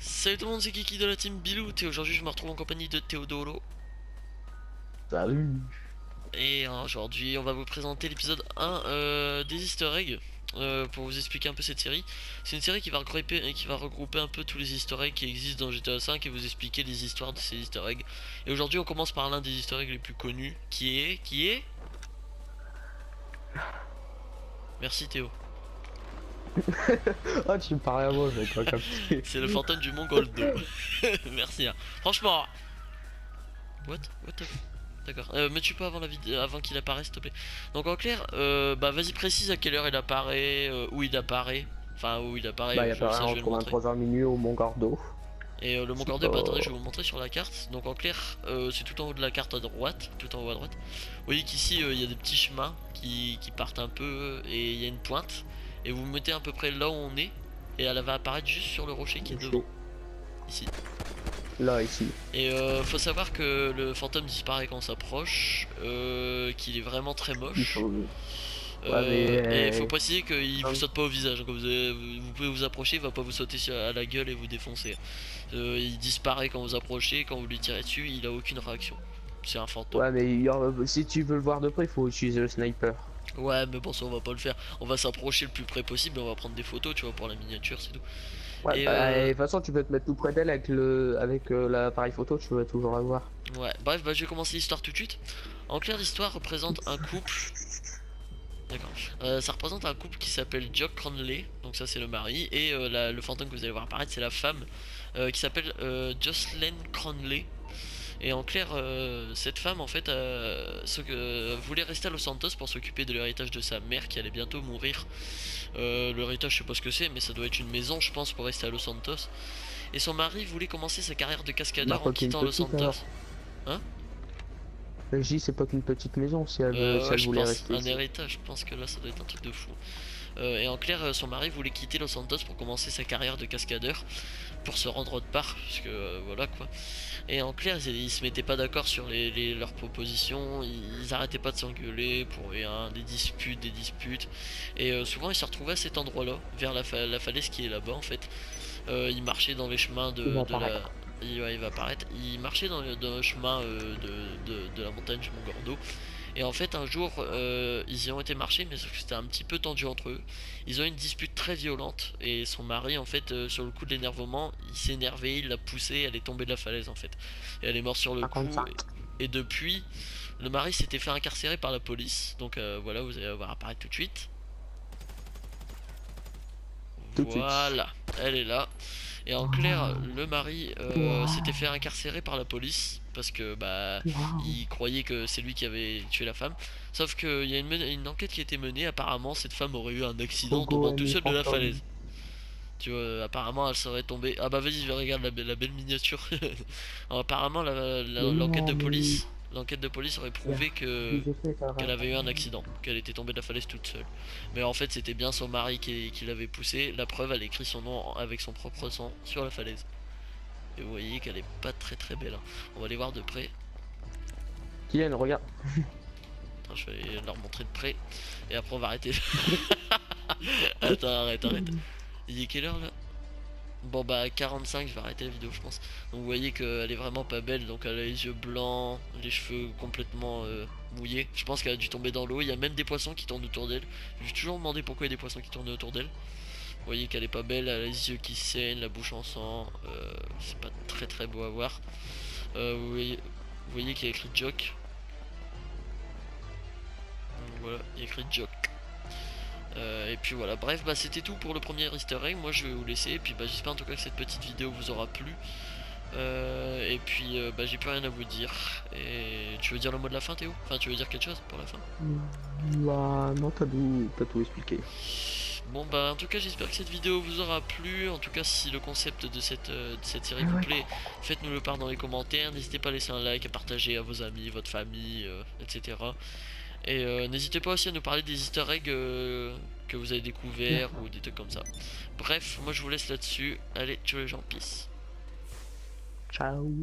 Salut tout le monde, c'est Kiki de la team Bilout et aujourd'hui je me retrouve en compagnie de Théodoro. Salut. Et aujourd'hui on va vous présenter l'épisode 1 des easter eggs pour vous expliquer un peu cette série. C'est une série qui va regrouper un peu tous les easter eggs qui existent dans GTA V et vous expliquer les histoires de ces easter eggs. Et aujourd'hui on commence par l'un des easter eggs les plus connus qui est... Merci Théo. Ah, tu me parlais à moi, j'avais pas capté. C'est le fantôme du Mont Goldo. Merci hein. Franchement... What the... D'accord. Me tue pas avant la vidéo, avant qu'il apparaisse, s'il te plaît. Donc en clair, bah vas-y précise à quelle heure il apparaît, où il apparaît. Enfin où il apparaît, Bah, il apparaît ça je vais le entre montrer. 23h minuit au Mont Gardo. Et le Mont C'est Cordé, bah pas. attendez, je vais vous montrer sur la carte. Donc en clair, c'est tout en haut de la carte à droite, tout en haut à droite. Vous voyez qu'ici il y a des petits chemins qui partent un peu et il y a une pointe. Et vous vous mettez à peu près là où on est et elle va apparaître juste sur le rocher qui est devant, Rocher. ici. Là, ici. Et faut savoir que le fantôme disparaît quand on s'approche, qu'il est vraiment très Il moche. change. Ouais, mais. Et faut préciser qu'il vous Hein. saute pas au visage. Quand vous pouvez vous approcher, il va pas vous sauter à la gueule et vous défoncer. Il disparaît quand vous approchez, quand vous lui tirez dessus, il a aucune réaction. C'est un fantôme. Ouais, mais si tu veux le voir de près, il faut utiliser le sniper. Ouais, mais bon, ça on va pas le faire. On va s'approcher le plus près possible et on va prendre des photos, tu vois, pour la miniature, c'est tout. Ouais, Et bah, de toute façon, tu peux te mettre tout près d'elle avec l'appareil photo, tu vas toujours la voir. ouais, bref, bah je vais commencer l'histoire tout de suite. En clair, l'histoire représente un couple. D'accord. Ça représente un couple qui s'appelle Jock Cronley, donc ça c'est le mari, et le fantôme que vous allez voir apparaître c'est la femme qui s'appelle Jocelyn Cronley. Et en clair, cette femme en fait voulait rester à Los Santos pour s'occuper de l'héritage de sa mère qui allait bientôt mourir. L'héritage je sais pas ce que c'est, mais ça doit être une maison je pense pour rester à Los Santos. Et son mari voulait commencer sa carrière de Bah, cascadeur en pas qu'une quittant Los petite Santos. alors. Hein? Je dis, c'est pas qu'une petite maison si Ouais elle je voulait pense, rester un ici. héritage, je pense que là ça doit être un truc de fou. Et en clair, son mari voulait quitter Los Santos pour commencer sa carrière de cascadeur, pour se rendre autre part, parce que voilà quoi. Et en clair, ils se mettaient pas d'accord sur leurs propositions, ils arrêtaient pas de s'engueuler pour rien, des disputes, des disputes. Et souvent, ils se retrouvaient à cet endroit-là, vers la falaise qui est là-bas en fait. Ils marchaient dans les chemins Il va de la. apparaître. Ouais, il va apparaître. Ils marchaient dans le chemin de la montagne du Mont Gordo. Et en fait, un jour, ils y ont été marcher, mais sauf que c'était un petit peu tendu entre eux. Ils ont eu une dispute très violente, et son mari, en fait, sur le coup de l'énervement, il s'est énervé, il l'a poussée, elle est tombée de la falaise, en fait. Et elle est morte sur le coup, 55. et depuis, le mari s'était fait incarcérer par la police. Donc voilà, vous allez voir apparaître tout de suite. Tout de suite. Voilà, elle est là. Et en clair, le mari s'était fait incarcérer par la police parce que bah Waouh. il croyait que c'est lui qui avait tué la femme. Sauf qu'il y a une enquête qui a été menée. Apparemment, cette femme aurait eu un accident en Pogo tombant tout aime les seul de la fantômes. falaise. Tu vois, apparemment, elle serait tombée. Ah bah vas-y, regarde la belle miniature. Alors, apparemment, Mais l'enquête non, de mais police, l'enquête de police aurait il y a prouvé que des effets quand qu'elle même. avait eu un accident, qu'elle était tombée de la falaise toute seule. Mais en fait, c'était bien son mari qui l'avait poussée. La preuve, elle écrit son nom avec son propre sang sur la falaise. Et vous voyez qu'elle est pas très très belle, hein. On va aller voir de près. Kylian, regarde. Attends, je vais leur montrer de près. Et après, on va arrêter. Attends, arrête. Il est quelle heure là? Bon bah 45, je vais arrêter la vidéo je pense. Donc vous voyez qu'elle est vraiment pas belle, donc elle a les yeux blancs, les cheveux complètement mouillés. Je pense qu'elle a dû tomber dans l'eau, il y a même des poissons qui tournent autour d'elle. Je me suis toujours demandé pourquoi il y a des poissons qui tournent autour d'elle. Vous voyez qu'elle est pas belle, elle a les yeux qui saignent, la bouche en sang, c'est pas très très beau à voir. Vous voyez qu'il y a écrit Jock. Donc voilà, il y a écrit Jock. Et puis voilà, bref, bah c'était tout pour le premier easter egg. Moi je vais vous laisser, et puis bah j'espère en tout cas que cette petite vidéo vous aura plu. Et puis bah j'ai plus rien à vous dire. Et tu veux dire le mot de la fin Théo? Enfin tu veux dire quelque chose pour la fin? Bah, non, t'as tout expliqué. Bon bah en tout cas j'espère que cette vidéo vous aura plu. En tout cas si le concept de cette série Ah vous ouais. plaît, faites-nous le part dans les commentaires. N'hésitez pas à laisser un like, à partager à vos amis, votre famille, etc. Et n'hésitez pas aussi à nous parler des easter eggs que vous avez découverts ou des trucs comme ça. Bref, moi je vous laisse là-dessus. Allez, ciao les gens, peace. Ciao.